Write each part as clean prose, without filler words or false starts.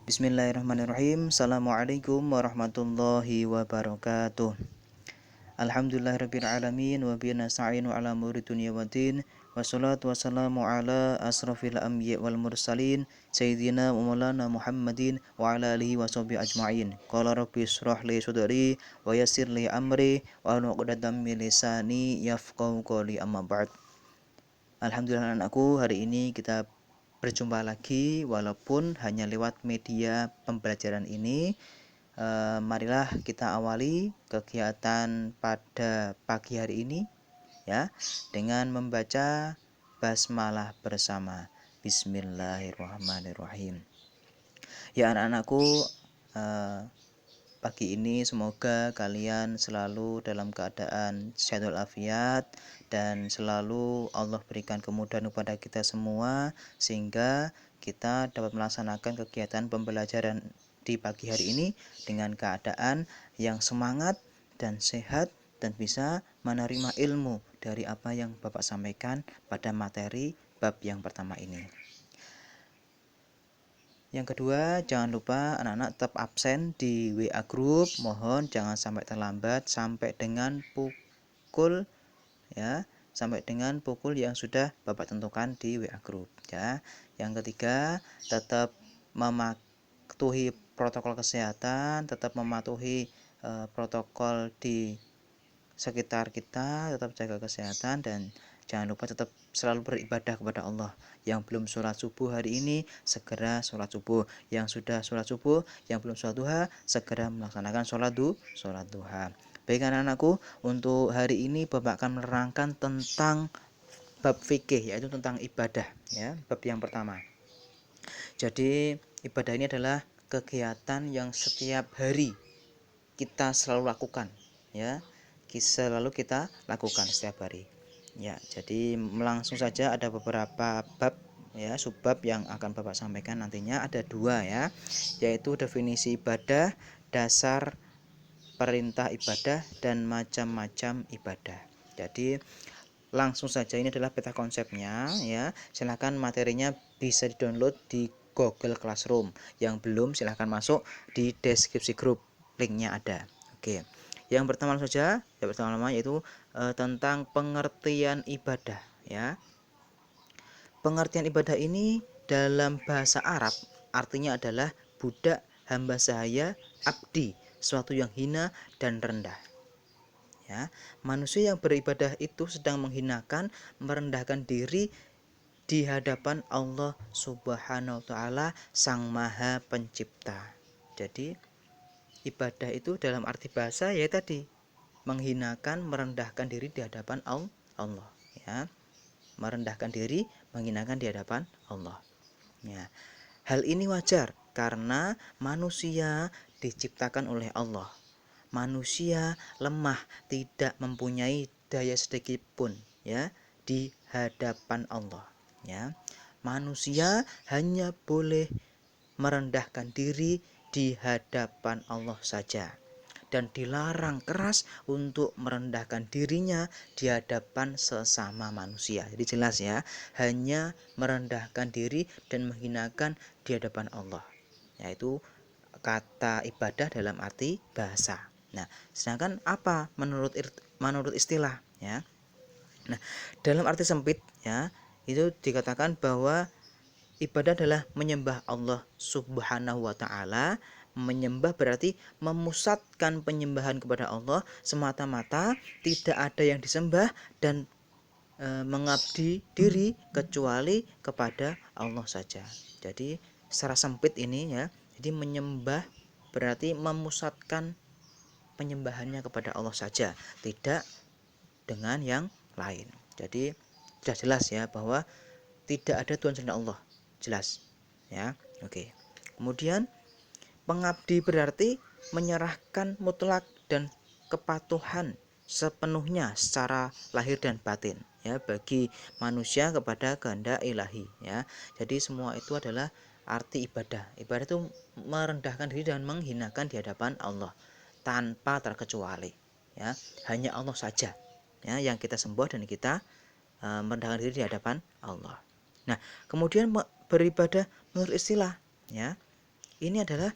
Bismillahirrahmanirrahim. Assalamualaikum warahmatullahi wabarakatuh. Alhamdulillahirrabbilalamin. Wa bihi nasta'inu ala umuri dunya waddin. Wassalatu wassalamu ala asrafil anbiya wal mursalin Sayyidina wa maulana Muhammadin wa ala alihi wa sahbihi ajma'in. Qala rabbi israh li sadri wa yassir li amri wa hlul 'uqdatam min lisani yafqahu qawli, amma ba'd. Alhamdulillah anakku, hari ini kita berjumpa lagi walaupun hanya lewat media pembelajaran ini. Marilah kita awali kegiatan pada pagi hari ini ya dengan membaca basmalah bersama. Bismillahirrahmanirrahim. Ya anak-anakku, pagi ini semoga kalian selalu dalam keadaan sehat walafiat dan selalu Allah berikan kemudahan kepada kita semua sehingga kita dapat melaksanakan kegiatan pembelajaran di pagi hari ini dengan keadaan yang semangat dan sehat dan bisa menerima ilmu dari apa yang Bapak sampaikan pada materi bab yang pertama ini. Yang kedua, jangan lupa anak-anak tetap absen di WA group. Mohon jangan sampai terlambat sampai dengan pukul yang sudah Bapak tentukan di WA group ya. Yang ketiga, tetap mematuhi protokol kesehatan, tetap mematuhi protokol di sekitar kita, tetap jaga kesehatan dan jangan lupa tetap selalu beribadah kepada Allah. Yang belum sholat subuh hari ini segera sholat subuh. Yang sudah sholat subuh, yang belum sholat duha segera melaksanakan sholat duha. Baik anak-anakku, untuk hari ini Bapak akan menerangkan tentang bab fikih, yaitu tentang ibadah ya, bab yang pertama. Jadi ibadah ini adalah kegiatan yang setiap hari kita selalu lakukan ya. Selalu kita lakukan setiap hari. Ya, jadi langsung saja ada beberapa bab ya, subbab yang akan Bapak sampaikan nantinya ada 2 ya, yaitu definisi ibadah, dasar perintah ibadah dan macam-macam ibadah. Jadi langsung saja, ini adalah peta konsepnya ya. Silakan materinya bisa di-download di Google Classroom. Yang belum silahkan masuk di deskripsi grup, linknya ada. Oke. Yang pertama saja, yang pertama yaitu tentang pengertian ibadah ya. Pengertian ibadah ini dalam bahasa Arab artinya adalah budak, hamba sahaya, abdi, suatu yang hina dan rendah. Ya, manusia yang beribadah itu sedang menghinakan, merendahkan diri di hadapan Allah Subhanahu wa taala, Sang Maha Pencipta. Jadi ibadah itu dalam arti bahasa ya tadi, menghinakan, merendahkan diri di hadapan Allah ya. Merendahkan diri, menghinakan di hadapan Allah. Ya. Hal ini wajar karena manusia diciptakan oleh Allah. Manusia lemah, tidak mempunyai daya sedikit pun ya di hadapan Allah ya. Manusia hanya boleh merendahkan diri di hadapan Allah saja dan dilarang keras untuk merendahkan dirinya di hadapan sesama manusia. Jadi jelas ya, hanya merendahkan diri dan menghinakan di hadapan Allah, yaitu kata ibadah dalam arti bahasa. Nah, sedangkan apa menurut istilah ya? Nah, dalam arti sempit ya, itu dikatakan bahwa ibadah adalah menyembah Allah Subhanahu wa taala. Menyembah berarti memusatkan penyembahan kepada Allah semata-mata, tidak ada yang disembah dan mengabdi diri kecuali kepada Allah saja. Jadi secara sempit ini ya, jadi menyembah berarti memusatkan penyembahannya kepada Allah saja, tidak dengan yang lain. Jadi sudah jelas ya bahwa tidak ada Tuhan selain Allah. Jelas ya. Oke. Kemudian pengabdi berarti menyerahkan mutlak dan kepatuhan sepenuhnya secara lahir dan batin ya bagi manusia kepada kehendak ilahi ya. Jadi semua itu adalah arti ibadah. Ibadah itu merendahkan diri dan menghinakan di hadapan Allah tanpa terkecuali ya. Hanya Allah saja ya yang kita sembah dan kita merendahkan diri di hadapan Allah. Nah, kemudian beribadah menurut istilah ya. Ini adalah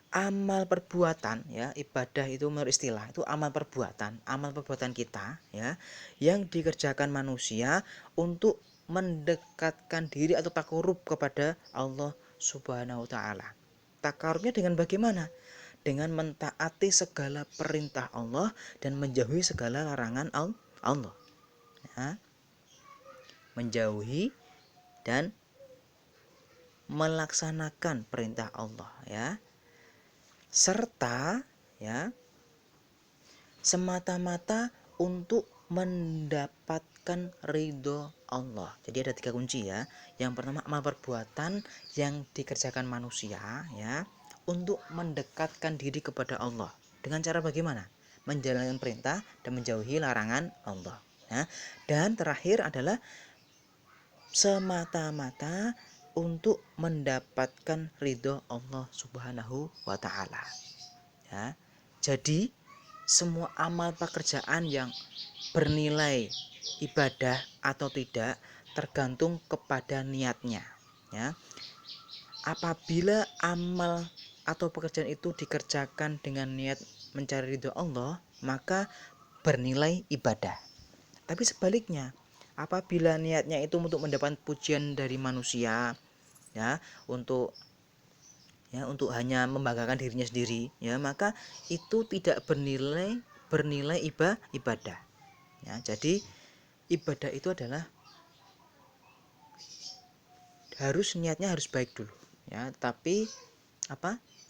amal perbuatan ya. Ibadah itu menurut istilah itu amal perbuatan kita ya, yang dikerjakan manusia untuk mendekatkan diri atau takarub kepada Allah Subhanahu wa taala. Takarubnya dengan bagaimana? Dengan mentaati segala perintah Allah dan menjauhi segala larangan Allah ya. Menjauhi dan melaksanakan perintah Allah ya, serta ya semata-mata untuk mendapatkan ridho Allah. Jadi ada 3 kunci ya. Yang pertama, amal perbuatan yang dikerjakan manusia ya untuk mendekatkan diri kepada Allah. Dengan cara bagaimana? Menjalankan perintah dan menjauhi larangan Allah ya. Dan terakhir adalah semata-mata untuk mendapatkan ridho Allah Subhanahu wa taala ya. Jadi semua amal pekerjaan yang bernilai ibadah atau tidak tergantung kepada niatnya ya. Apabila amal atau pekerjaan itu dikerjakan dengan niat mencari ridho Allah, maka bernilai ibadah. Tapi sebaliknya, apabila niatnya itu untuk mendapat pujian dari manusia ya, untuk hanya membanggakan dirinya sendiri ya, maka itu tidak bernilai ibadah ya. Jadi ibadah itu adalah niatnya harus baik dulu ya, tapi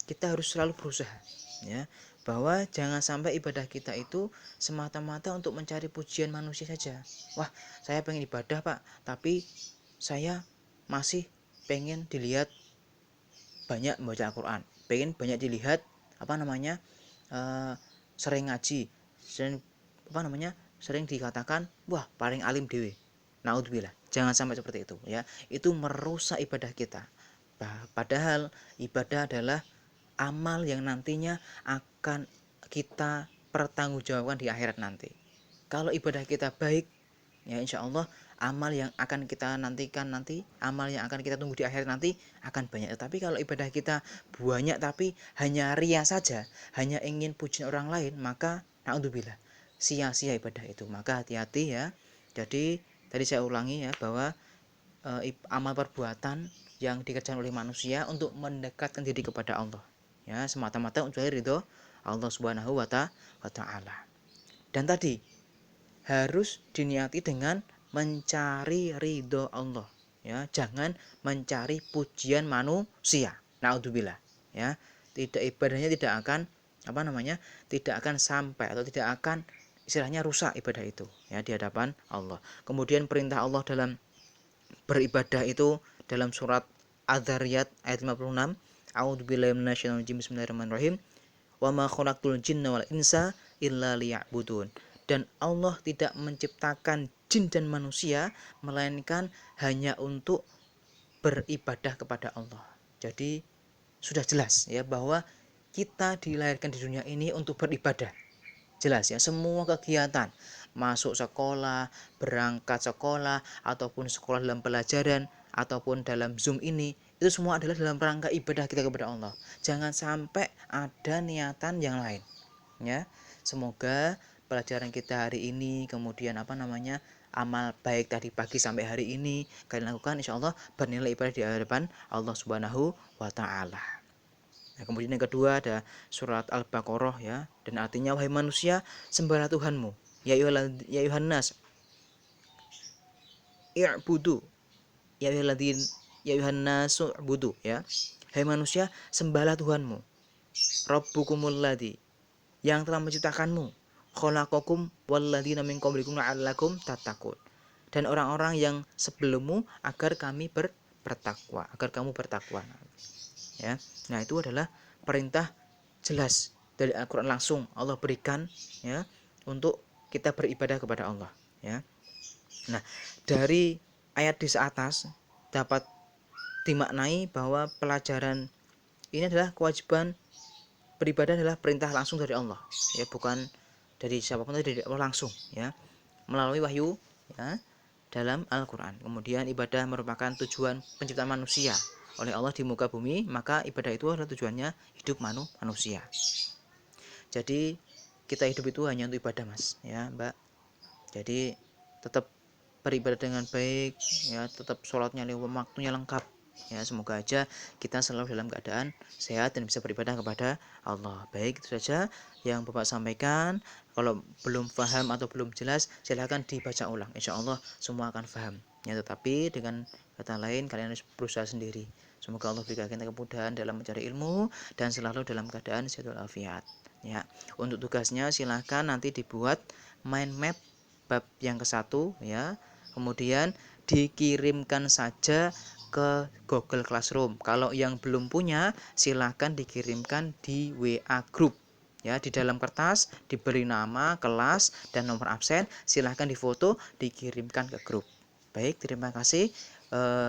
kita harus selalu berusaha ya, bahwa jangan sampai ibadah kita itu semata-mata untuk mencari pujian manusia saja. Wah, saya pengen ibadah Pak, tapi saya masih pengen dilihat banyak membaca Al-Quran, pengen banyak dilihat sering ngaji, sering dikatakan wah paling alim dewe. Naudzubillah, jangan sampai seperti itu ya. Itu merusak ibadah kita. Padahal ibadah adalah amal yang nantinya akan kita pertanggungjawabkan di akhirat nanti. Kalau ibadah kita baik ya, insya Allah amal yang akan kita amal yang akan kita tunggu di akhirat nanti akan banyak. Tapi kalau ibadah kita banyak tapi hanya ria saja, hanya ingin pujian orang lain, maka naudzubillah, sia-sia ibadah itu. Maka hati-hati ya. Jadi tadi saya ulangi ya, bahwa amal perbuatan yang dikerjakan oleh manusia untuk mendekatkan diri kepada Allah ya, semata-mata untuk ridho Allah Subhanahu wa taala. Dan tadi harus diniati dengan mencari ridho Allah ya, jangan mencari pujian manusia. Naudzubillah ya. Ibadahnya tidak akan tidak akan sampai atau tidak akan istilahnya rusak ibadah itu ya di hadapan Allah. Kemudian perintah Allah dalam beribadah itu dalam surat Az-Zariyat ayat 56, a'udzubillahi minasyaitonir rajim, bismillahirrahmanirrahim, wa ma khalaqtul jinna wal insa illa liya'budun. Dan Allah tidak menciptakan jin dan manusia melainkan hanya untuk beribadah kepada Allah. Jadi sudah jelas ya bahwa kita dilahirkan di dunia ini untuk beribadah. Jelas ya, semua kegiatan masuk sekolah, berangkat sekolah, ataupun sekolah dalam pelajaran, ataupun dalam Zoom ini, itu semua adalah dalam rangka ibadah kita kepada Allah. Jangan sampai ada niatan yang lain ya. Semoga pelajaran kita hari ini, kemudian amal baik tadi pagi sampai hari ini kalian lakukan, insya Allah bernilai ibadah di hadapan Allah Subhanahu wa taala. Nah, kemudian yang kedua ada surat Al-Baqarah ya, dan artinya wahai manusia, sembahlah Tuhanmu. Ya ayuhan nas i'budu. Ya ayuhan nasu i'budu ya. Hai manusia, sembahlah Tuhanmu. Rabbukumul ladzi, yang telah menciptakanmu. Khalaqakum walladzina min qablikum la'allakum tattaqun. Dan orang-orang yang sebelummu agar kamu bertakwa ya. Nah, itu adalah perintah jelas dari Al-Qur'an, langsung Allah berikan ya untuk kita beribadah kepada Allah ya. Nah, dari ayat di atas dapat dimaknai bahwa pelajaran ini adalah kewajiban beribadah adalah perintah langsung dari Allah ya, bukan dari siapapun, dari Allah langsung ya, melalui wahyu ya dalam Al-Qur'an. Kemudian ibadah merupakan tujuan penciptaan manusia oleh Allah di muka bumi, maka ibadah itu adalah tujuannya hidup manusia. Jadi kita hidup itu hanya untuk ibadah, Mas, ya Mbak. Jadi tetap beribadah dengan baik, ya, tetap sholatnya waktunya lengkap, ya. Semoga aja kita selalu dalam keadaan sehat dan bisa beribadah kepada Allah. Baik, itu saja yang Bapak sampaikan. Kalau belum paham atau belum jelas, silahkan dibaca ulang, insya Allah semua akan paham, ya. Tetapi dengan kata lain, kalian harus berusaha sendiri. Semoga Allah berikan kita kemudahan dalam mencari ilmu dan selalu dalam keadaan sehat walafiat, ya. Untuk tugasnya silahkan nanti dibuat mind map bab yang ke-1, ya. Kemudian dikirimkan saja ke Google Classroom. Kalau yang belum punya, silahkan dikirimkan di WA Group, ya. Di dalam kertas diberi nama, kelas, dan nomor absen. Silahkan difoto, dikirimkan ke grup. Baik, terima kasih.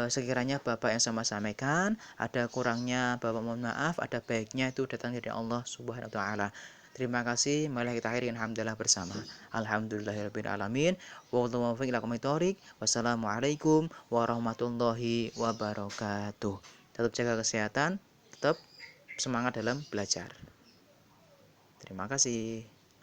Sekiranya Bapak yang sama sampaikan ada kurangnya, Bapak mohon maaf. Ada baiknya itu datang dari Allah Subhanahu wa taala. Terima kasih. Marilah kita akhiri alhamdulillah bersama. Alhamdulillahirabbil alamin. Wassalamualaikum warahmatullahi wabarakatuh. Tetap jaga kesehatan, tetap semangat dalam belajar. Terima kasih.